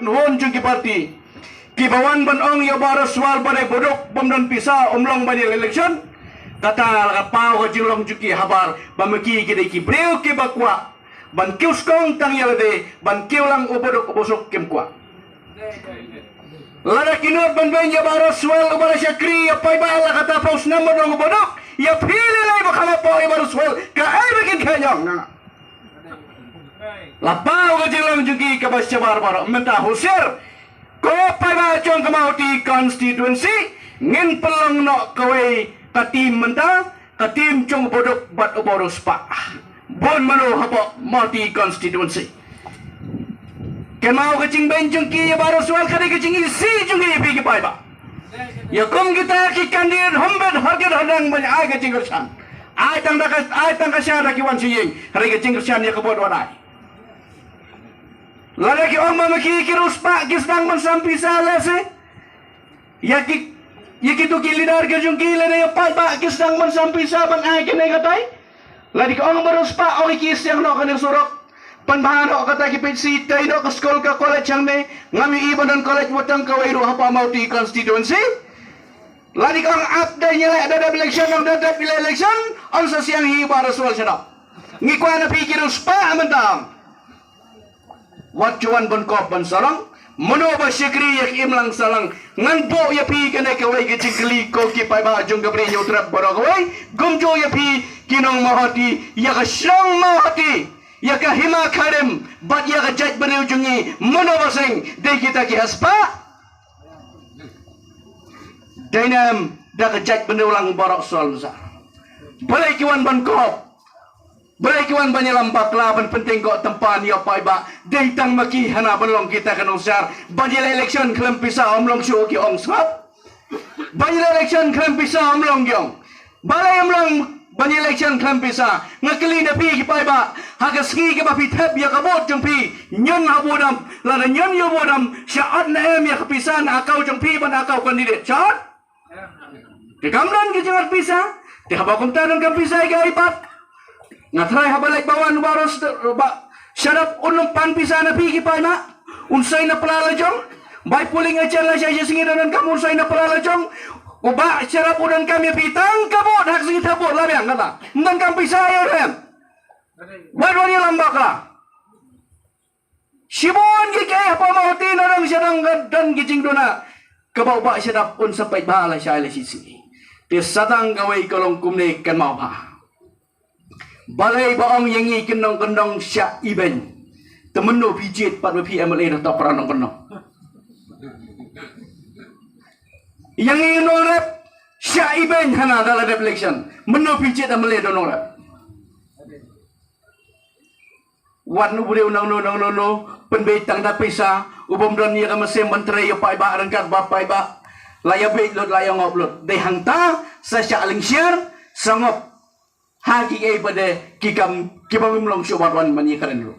hon jung ki parti ki bawan ban ong ya baras wal badai bodok bomdan pisa omlong bani election kata la pau ko jilong juki habar bamaki ki de ki breu ki bakwa ban kius kong tang yalade ban kiulang ubodok ubosok kemkwa lada kinot ban ben ya baras wal ubara syakri ya pai ba la kata paus number ng ubodok ya pili lai bakama po ya baras wal ka ay bikin kanyang na lapau ko jilong juki ka basya barbaro menta husir ko pai ba chong kamauti constituency ngin pelang no kawai katim menta katim chong bodok bat uboros pa bon mano hapo mati constituency kemau kecing benjung ki ya baru soal kade kecing isi jungi pi ki pai ba ya kom kita ki kandir hombet harget hadang ban ai kecing kersan ai tang kasya da ki wan siyeng hari kecing kersan ya kebod wanai lada ki om mamaki ki ruspa ki sedang mensampi salase ya ki tu ki lidar ke jung ki le ya pai ba ki sedang mensampi saban ai ki nei katai ladi ka ong baruspa ori ki siang no kanir surok panbahano kata ki pensi tay no ka school ka college ang ne ngami ibon don college watang ka wairu hapa mauti constituency ladi ka ong update nya ada election ng data election on sa siang hi baruswal siya ngi kwa na pikir uspa amantam wat juan bon kop ban sarang mono ba syekri yak imlang salang ngan po ya pi kene ka wai ki cikli ko ki pai ba jung gabri nyutrap boro wai gumjo ya pi kinong mahati ya ka syang mahati ya ka hima kharem bat ya ka jaj bani ujungi mono ba sing de kita ki haspa dainam da ka jaj bani ulang borok soal besar boleh kiwan ban kop boleh kiwan banyalam bakla ban penting kok tempan ya pai ba deitang maki hana belong kita kan usar banjil election klem pisa omlong syu ki ong sap banjil election klem pisa omlong gyong balai omlong banjil election klem pisa ngakli na pi ki pai ba hagas ki ba pi thep ya kabot jong pi nyon habodam la na nyon yo bodam syaat na em ya kapisa na akau jong pi ban akau kandidat syaat ke kamlan ki jangat pisa te habakum tanon kam pisa ga ipat ngatrai habalek bawan baros ba syarap unum pan pisa na pi ki pai na unsay na pelala jong bai puling ajar la saya singi dan kamu unsay na pelala jong uba syarap udan kami pitang kabot hak singi tabot la biang kata ndan kam pisa ya rem wadwani lambak la sibon ki kay apa mauti narang syarang dan gijing dona kabau ba syarap un sampai bala syai la sisi te satang gawai kolong kumne kan mau ba balai baong yengi kendong sya iben temeno pijit pat PMLA dah peranong kenong yang ingin rep sya iben hana dalam election meno pijit amle dono rep wan nu bude unang no penbetang da pesa ubom don ya kamase menteri ya pai ba rangkat ba pai ba laya beit lot laya ngoblot de hangta sa sya aling share sangop hagi ay pada kibam mlong syubatwan mani karen lu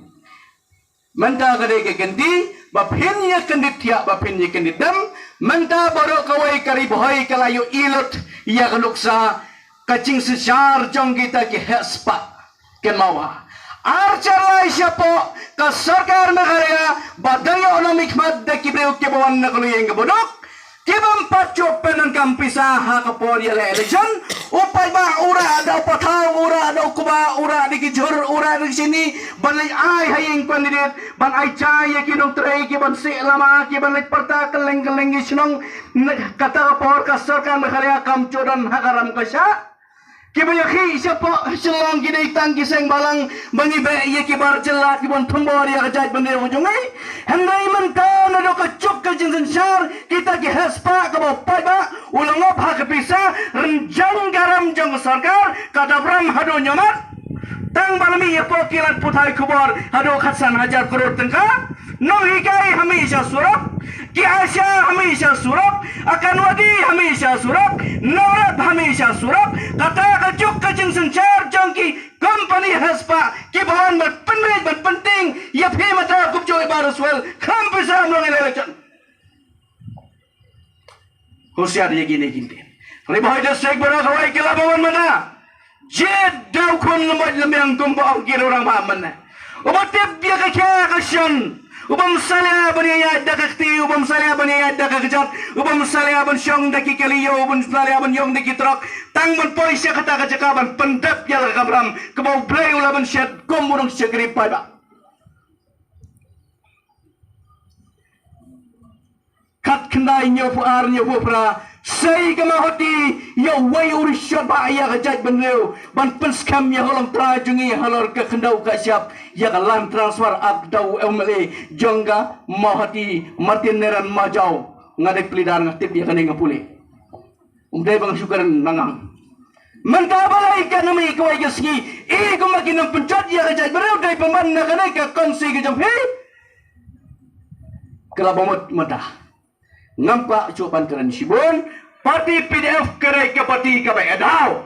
manta kade ke kendi baphin ya kendit ya baphin ya kendit dam manta baro kawai kari boy kalayo ilot ya kanuksa kacing sesyar jong kita ki hespa ken mawa archer lai siapo ka sarkar magaraya badaya onam hikmat de kibreu kibawan na kuluyeng bodok kibam pacho penan kampisa ha kapor ya election upai ba ura ada patau ura ada kuba ura di kijur ura di sini banai ai haying kandidat ban ai chai ki dong trai ki ban se lama ki ban lek parta keleng isnong kata kapor ka sarkar magaraya kamchodan hakaram kasya kibayaki siapa selong kini tang kiseng balang bangi be ye kibar celat kibon tumbor ya kajat bende ujungai hendai mentau nado kacuk kajing sensar kita ki haspa kabo pai ba ulang op hak pisa renjang garam jong sarkar kadabram hado nyamat tang balami ye pokilat putai kubor hado khatsan hajar crore tengka no hikai hamisha surap ki asya hamisha surap akan wadi hamisha surap norat hamisha surap kata kacuk kacing sencar jangki company haspa ki bawan mat penting ya phi mata kubjo baruswel kampisa amlong election husiar ye gini riboy district baro kawai kila bawan mana jed daw kun lemot lemang kumpo ang kiro orang paman na ubatip dia ka kya kasyan Ubam salia baniya dakakti, ubam salia baniya dakakjat, ubam salia ban syong daki kaliyo, ubam salia ban yong daki trok. Tang ban poi sya kata kajakaban pendap ya kabram, kebau blay ulaban syat komurung syagri pada. Kat kendai nyofu ar nyofu pra, say kamahoti ya way urisya ba ya kajat benreu, ban penskam ya holam trajungi halor ke kendau kasyap. Ya kalan transfer akdau MLA jongga mahati Martin Neran majau ngadek pelidar ngatip ya kane ngapuli umdai bang syukaran nangang mentabala ikan nami kawai gaski ko makinang pencat ya kajai berau dai peman na kane ka konsi ke jam he kelabamot mata ngampa cupan keren sibon parti PDF kere ke parti ka bai adau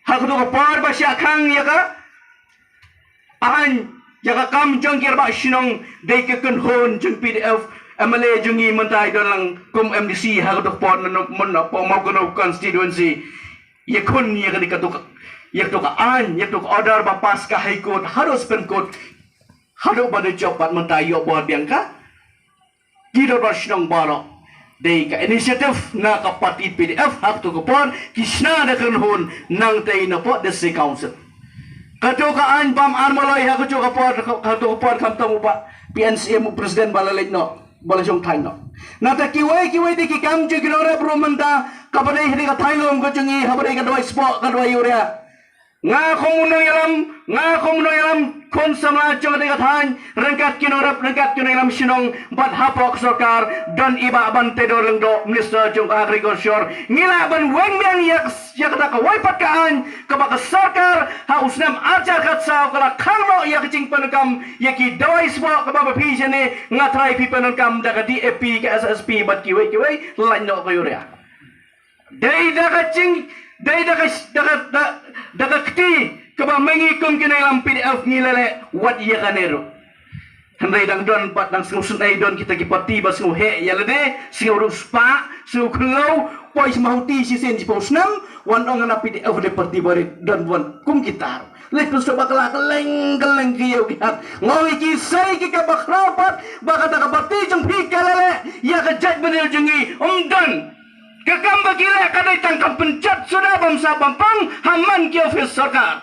hak tu ko par ba syakang ya ka Ahan jaga kam jangkir ba sinong dai ke hon jeng PDF MLA jungi mentai dalang kum MDC ha dok pon mon po mau kono constituency ye kun ye ka dikatuk ye to ka an ye to order ba pas ka high court harus pen court hado pada jobat mentai yo bo biangka gido ba sinong balo dai ka initiative na ka parti PDF hak to ko pon kisna da hon nang tai na po the council Katukaan pam armaloy ha kucu kapor kam tamu pa PNC mu presiden balalit no balasong thai no nata kiwai di ki kam ju kinora bromanda kabadai hri ka thailom kucungi habadai ka doi spot ka doi uria nga komuno yalam kon sama jong de kathan rangkat kinora sinong bat hapok sarkar dan iba ban tedor lengdo minister jong agriculture ngila ban wengbiang yak kata ka wai patkaan ka baka sarkar ha usnam ajar kat saw kala khanglo yak ching panukam yaki doi spot ka baba pijane nga try pi panukam daga DAP ka SSP bat kiwai lanyo ko yuria dai daga ching dai daga kti kaba mengikum kinailam PDF ngilale wat iya kanero handai dang don pat dang sunai don kita ki parti bas ngo he yalade siurus pa su klau pois mauti si sen posnam wan ong na PDF de parti bare don wan kum kita lepas tu bakal keleng kiyo kihat ngoi ki sai ki ka bakrapat bakata ka parti jeng pikalale ya ka jat benel jengi don Kakam bagila kadai tangkap pencat sudah bangsa bampang haman ki ofis sarkar.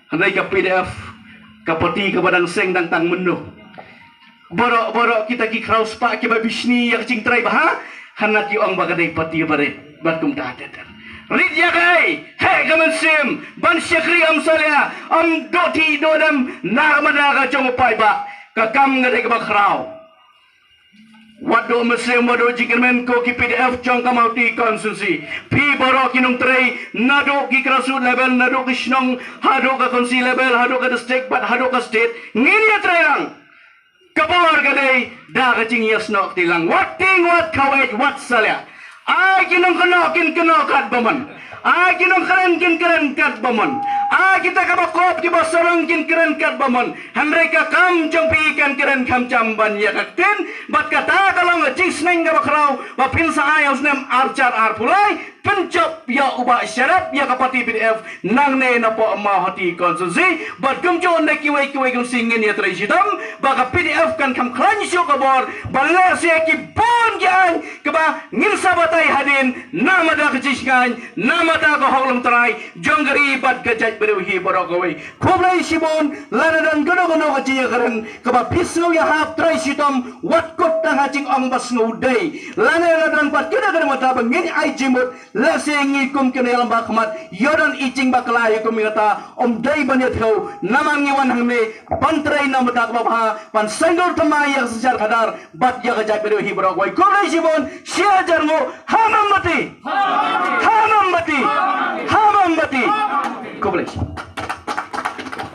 Handai ka PDF kapati ka badang seng dang tang menu. Borok kita ki kraus pak ki babisni yak cing trai bah hanat ki ong bagadai pati bare batum ta tetan. Rid ya kai he gaman sim ban syakri am salia am doti dodam na madaga jong pai ba kakam ngadai ka bakrau. Wado mesem wado jikirmen ko ki PDF jong kamauti konsusi pi boro kinung tray nado ki krasu level nado ki shnong hado ka konsi level hado ka district but hado ka state ngini trayang kabor gadai da ka ching yasno tilang what kawait what salya ai kinung keno kat baman ai kinung keren kat baman ai kita ka bakop ki basarang keren kat baman hamre ka kam jong pi keren kam jamban ya katen bat kata kalau ngajing sneng ka bakrau ba pinsa ayos nem archar arpulai pencop ya uba syarat ya kapati PDF nang ne na po ma hati konsusi bat kumjo na kiwai kum singin ya trai sidam ba PDF kan kam klan syo kabor balar sia ki bon gian keba ngin sabatai hadin nama da kejiskan nama da ko holong trai jonggari bat gajat beruhi borokoi khoblai sibon laradan gono ka jiya karan keba pisno ya hap trai sidam wat kop tang hacing ong bas ngudai laradan bat kada mata bangin ai jimut lasengi kum kena alam bakmat yodan icing baklai kum kata om dai banyak kau namangi wan hangne pantrai nam tak babha pan sengol tamai yang sejar kadar bat ya gajak beru hi borok kolai sibon sia jarmo hamam mati kolai